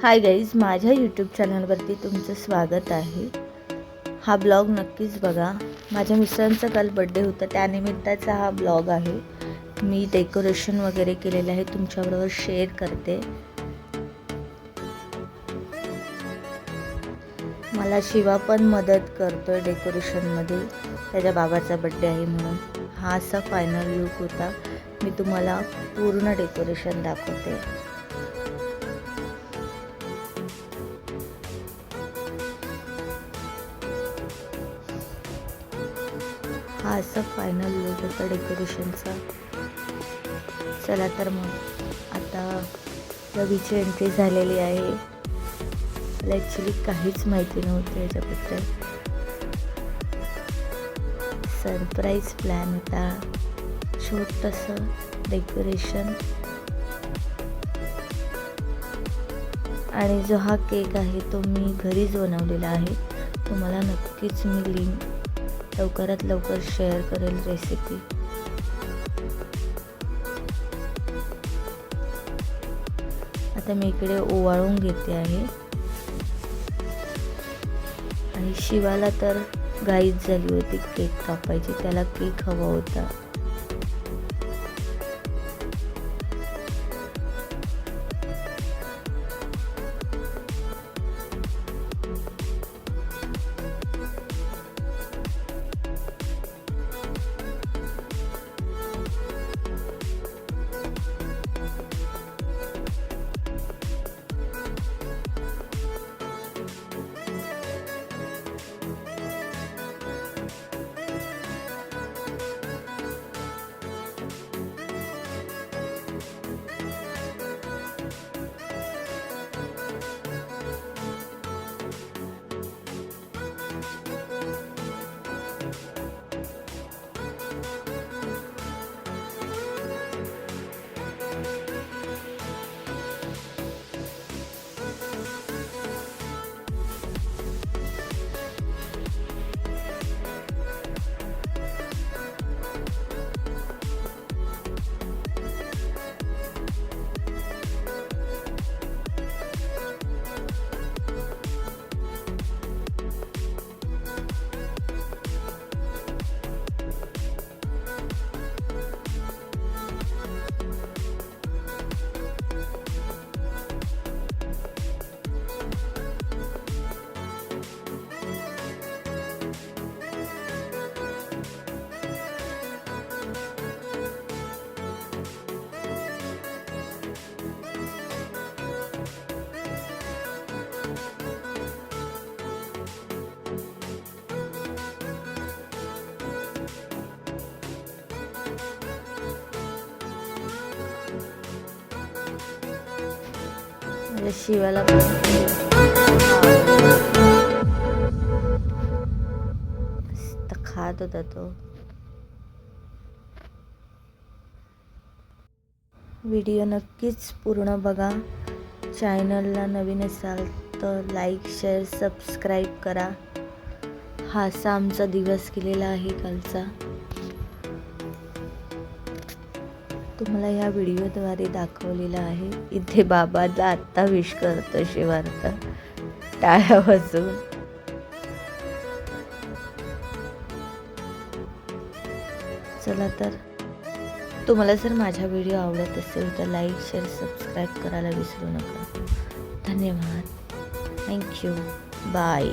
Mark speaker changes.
Speaker 1: Hi guys, माझ्या YouTube चॅनलवरती तुमचं स्वागत आहे। हा ब्लॉग नक्कीच बघा। माझ्या मिस्टरांचा काल बर्थडे होता, त्यानिमित्ताचा हा ब्लॉग आहे। मी डेकोरेशन वगैरे केलेलं आहे, तुमच्याबरोबर शेअर करते। मला शिवा पण मदत करतोय डेकोरेशनमध्ये, त्याच्या बाबाचा बर्थडे आहे म्हणून। हा असा फायनल लुक होता। मी तुम्हाला पूर्ण डेकोरेशन दाखवते। हा असा फायनल लुक होता डेकोरेशनचा। चला तर मग आता रवीची एंट्री झालेली आहे। मला ॲक्च्युली काहीच माहिती नव्हतं याच्याबद्दल। सरप्राईज प्लॅन होता, छोटंसं डेकोरेशन। आणि जो हा केक आहे तो मी घरीच बनवलेला आहे। तुम्हाला नक्कीच मी लिंक लवकरात लवकर शेअर करेल रेसिपी। आता मी इकडे ओवाळून घेते आहे। आणि शिवाला तर घाईच झाली होती केक कापायची, त्याला केक हवा होता। शिवाला खात होता तो। व्हिडिओ नक्कीच पूर्ण बघा। चॅनलला नवीन असाल तर लाईक, शेअर, सबस्क्राईब करा। हा असा आमचा दिवस गेलेला आहे कालचा। तुम्हाला या व्हिडिओद्वारे दाखवलेला आहे। इथे बाबाला आत्ता विश करतो शिवार्थ टाळ्या वाजवून। चला तर, तुम्हाला जर माझा व्हिडिओ आवडत असेल तर लाईक, शेअर, सबस्क्राईब करायला विसरू नका। धन्यवाद। थँक्यू। बाय।